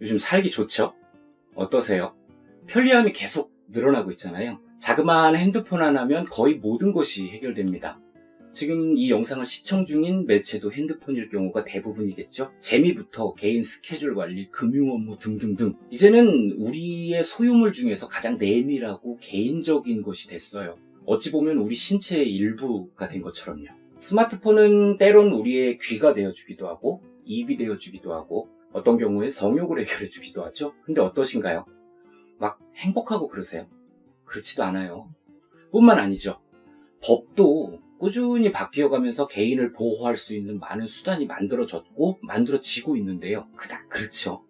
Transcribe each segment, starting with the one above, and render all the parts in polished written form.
요즘 살기 좋죠? 어떠세요? 편리함이 계속 늘어나고 있잖아요. 자그마한 핸드폰 하나면 거의 모든 것이 해결됩니다. 지금 이 영상을 시청 중인 매체도 핸드폰일 경우가 대부분이겠죠? 재미부터 개인 스케줄 관리, 금융 업무 등등등. 이제는 우리의 소유물 중에서 가장 내밀하고 개인적인 것이 됐어요. 어찌 보면 우리 신체의 일부가 된 것처럼요. 스마트폰은 때론 우리의 귀가 되어주기도 하고, 입이 되어주기도 하고, 어떤 경우에 성욕을 해결해주기도 하죠. 근데 어떠신가요? 막 행복하고 그러세요? 그렇지도 않아요. 뿐만 아니죠. 법도 꾸준히 바뀌어가면서 개인을 보호할 수 있는 많은 수단이 만들어졌고 만들어지고 있는데요. 그닥 그렇죠.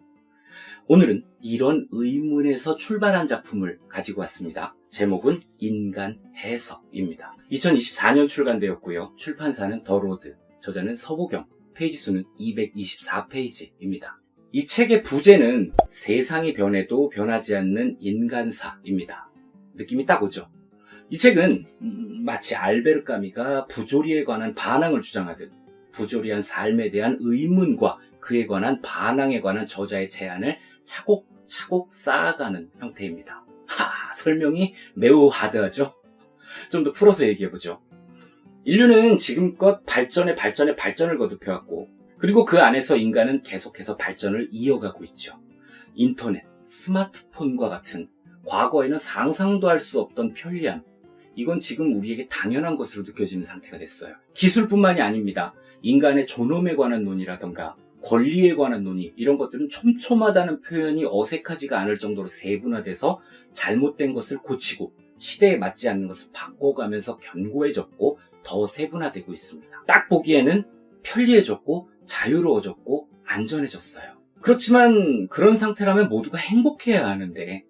오늘은 이런 의문에서 출발한 작품을 가지고 왔습니다. 제목은 인간 해석입니다. 2024년 출간되었고요. 출판사는 더로드, 저자는 서보경, 페이지 수는 224페이지입니다. 이 책의 부제는 세상이 변해도 변하지 않는 인간사입니다. 느낌이 딱 오죠? 이 책은 마치 알베르 까미가 부조리에 관한 반항을 주장하듯 부조리한 삶에 대한 의문과 그에 관한 반항에 관한 저자의 제안을 차곡차곡 쌓아가는 형태입니다. 설명이 매우 하드하죠? 좀 더 풀어서 얘기해보죠. 인류는 지금껏 발전에 발전을 거듭해왔고, 그리고 그 안에서 인간은 계속해서 발전을 이어가고 있죠. 인터넷, 스마트폰과 같은 과거에는 상상도 할 수 없던 편리함, 이건 지금 우리에게 당연한 것으로 느껴지는 상태가 됐어요. 기술뿐만이 아닙니다. 인간의 존엄에 관한 논의라던가 권리에 관한 논의, 이런 것들은 촘촘하다는 표현이 어색하지가 않을 정도로 세분화돼서 잘못된 것을 고치고 시대에 맞지 않는 것을 바꿔가면서 견고해졌고 더 세분화되고 있습니다. 딱 보기에는 편리해졌고 자유로워졌고 안전해졌어요. 그렇지만 그런 상태라면 모두가 행복해야 하는데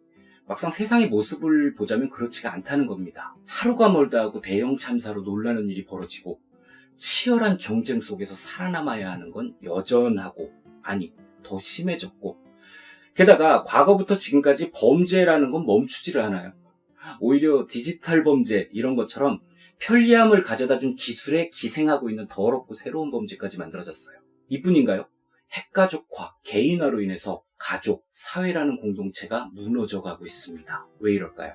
막상 세상의 모습을 보자면 그렇지가 않다는 겁니다. 하루가 멀다 하고 대형 참사로 놀라는 일이 벌어지고 치열한 경쟁 속에서 살아남아야 하는 건 여전하고, 아니 더 심해졌고, 게다가 과거부터 지금까지 범죄라는 건 멈추지를 않아요. 오히려 디지털 범죄 이런 것처럼 편리함을 가져다준 기술에 기생하고 있는 더럽고 새로운 범죄까지 만들어졌어요. 이뿐인가요? 핵가족화, 개인화로 인해서 가족, 사회라는 공동체가 무너져가고 있습니다. 왜 이럴까요?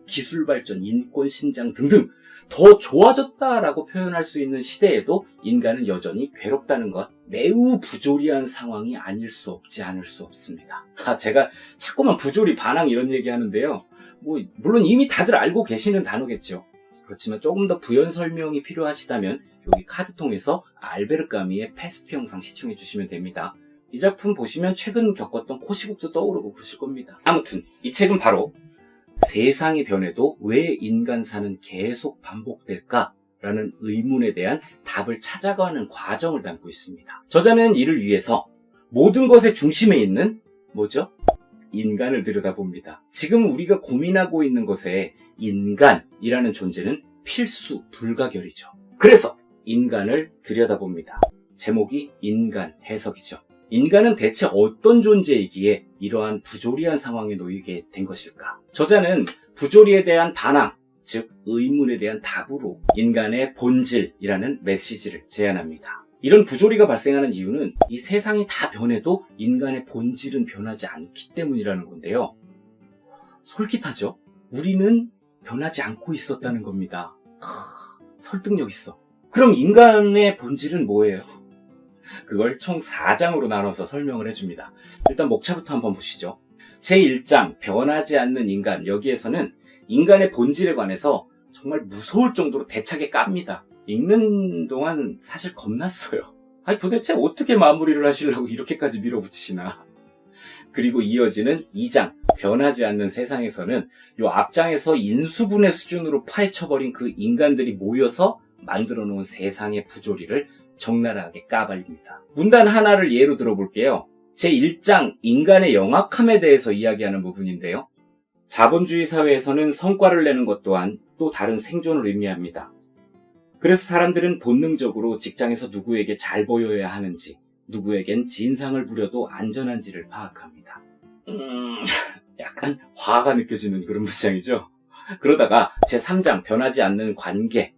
기술 발전, 인권 신장 등등 더 좋아졌다라고 표현할 수 있는 시대에도 인간은 여전히 괴롭다는 것, 매우 부조리한 상황이 아닐 수 없지 않을 수 없습니다. 제가 자꾸만 부조리, 반항 이런 얘기하는데요. 물론 이미 다들 알고 계시는 단어겠죠. 그렇지만 조금 더 부연 설명이 필요하시다면 여기 카드통에서 알베르 까미의 패스트 영상 시청해 주시면 됩니다. 이 작품 보시면 최근 겪었던 코시국도 떠오르고 그러실 겁니다. 아무튼 이 책은 바로 세상이 변해도 왜 인간사는 계속 반복될까? 라는 의문에 대한 답을 찾아가는 과정을 담고 있습니다. 저자는 이를 위해서 모든 것의 중심에 있는 뭐죠? 인간을 들여다봅니다. 지금 우리가 고민하고 있는 것에 인간이라는 존재는 필수 불가결이죠. 그래서 인간을 들여다봅니다. 제목이 인간 해석이죠. 인간은 대체 어떤 존재이기에 이러한 부조리한 상황에 놓이게 된 것일까? 저자는 부조리에 대한 반항, 즉 의문에 대한 답으로 인간의 본질이라는 메시지를 제안합니다. 이런 부조리가 발생하는 이유는 이 세상이 다 변해도 인간의 본질은 변하지 않기 때문이라는 건데요. 솔깃하죠? 우리는 변하지 않고 있었다는 겁니다. 설득력 있어. 그럼 인간의 본질은 뭐예요? 그걸 총 4장으로 나눠서 설명을 해줍니다. 일단 목차부터 한번 보시죠. 제1장 변하지 않는 인간, 여기에서는 인간의 본질에 관해서 정말 무서울 정도로 대차게 깝니다. 읽는 동안 사실 겁났어요. 도대체 어떻게 마무리를 하시려고 이렇게까지 밀어붙이시나. 그리고 이어지는 2장 변하지 않는 세상에서는 요 앞장에서 인수분해 수준으로 파헤쳐버린 그 인간들이 모여서 만들어 놓은 세상의 부조리를 적나라하게 까발립니다. 문단 하나를 예로 들어볼게요. 제1장 인간의 영악함에 대해서 이야기하는 부분인데요. 자본주의 사회에서는 성과를 내는 것 또한 또 다른 생존을 의미합니다. 그래서 사람들은 본능적으로 직장에서 누구에게 잘 보여야 하는지, 누구에겐 진상을 부려도 안전한지를 파악합니다. 약간 화가 느껴지는 그런 문장이죠. 그러다가 제3장 변하지 않는 관계에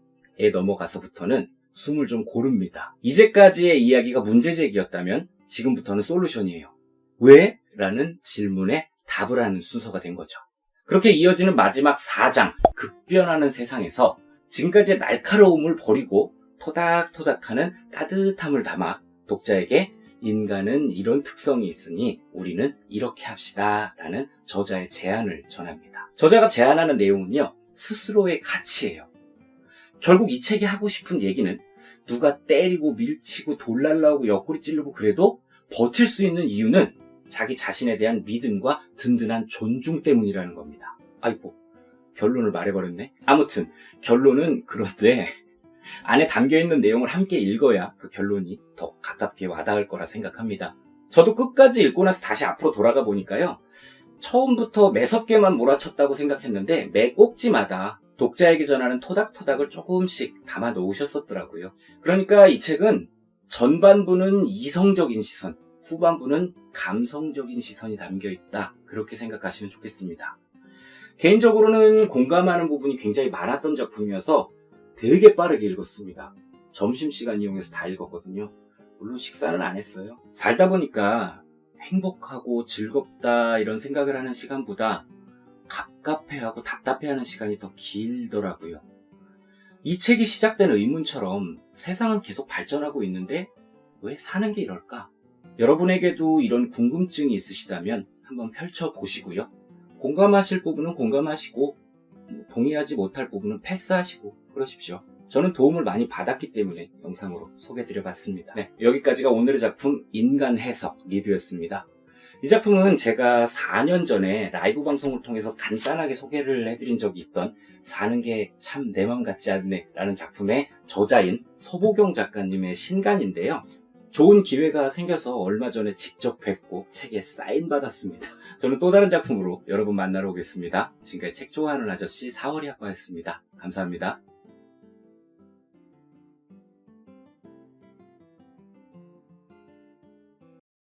넘어가서부터는 숨을 좀 고릅니다. 이제까지의 이야기가 문제제기였다면 지금부터는 솔루션이에요. 왜? 라는 질문에 답을 하는 순서가 된 거죠. 그렇게 이어지는 마지막 4장, 급변하는 세상에서 지금까지의 날카로움을 버리고 토닥토닥하는 따뜻함을 담아 독자에게 인간은 이런 특성이 있으니 우리는 이렇게 합시다 라는 저자의 제안을 전합니다. 저자가 제안하는 내용은요, 스스로의 가치예요. 결국 이 책이 하고 싶은 얘기는 누가 때리고 밀치고 돌날라오고 옆구리 찌르고 그래도 버틸 수 있는 이유는 자기 자신에 대한 믿음과 든든한 존중 때문이라는 겁니다. 아이고, 결론을 말해버렸네. 아무튼 결론은 그런데 안에 담겨있는 내용을 함께 읽어야 그 결론이 더 가깝게 와닿을 거라 생각합니다. 저도 끝까지 읽고 나서 다시 앞으로 돌아가 보니까요, 처음부터 매섭게만 몰아쳤다고 생각했는데 매 꼭지마다 독자에게 전하는 토닥토닥을 조금씩 담아 놓으셨었더라고요. 그러니까 이 책은 전반부는 이성적인 시선, 후반부는 감성적인 시선이 담겨있다, 그렇게 생각하시면 좋겠습니다. 개인적으로는 공감하는 부분이 굉장히 많았던 작품이어서 되게 빠르게 읽었습니다. 점심시간 이용해서 다 읽었거든요. 물론 식사는 안 했어요. 살다 보니까 행복하고 즐겁다 이런 생각을 하는 시간보다 갑갑해하고 답답해하는 시간이 더 길더라고요. 이 책이 시작된 의문처럼 세상은 계속 발전하고 있는데 왜 사는 게 이럴까? 여러분에게도 이런 궁금증이 있으시다면 한번 펼쳐보시고요. 공감하실 부분은 공감하시고 동의하지 못할 부분은 패스하시고 그러십시오. 저는 도움을 많이 받았기 때문에 영상으로 소개해드려봤습니다. 네, 여기까지가 오늘의 작품 인간 해석 리뷰였습니다. 이 작품은 제가 4년 전에 라이브 방송을 통해서 간단하게 소개를 해드린 적이 있던 사는 게 참 내 맘 같지 않네 라는 작품의 저자인 서보경 작가님의 신간인데요. 좋은 기회가 생겨서 얼마 전에 직접 뵙고 책에 사인 받았습니다. 저는 또 다른 작품으로 여러분 만나러 오겠습니다. 지금까지 책 좋아하는 아저씨 사월이 아빠였습니다. 감사합니다.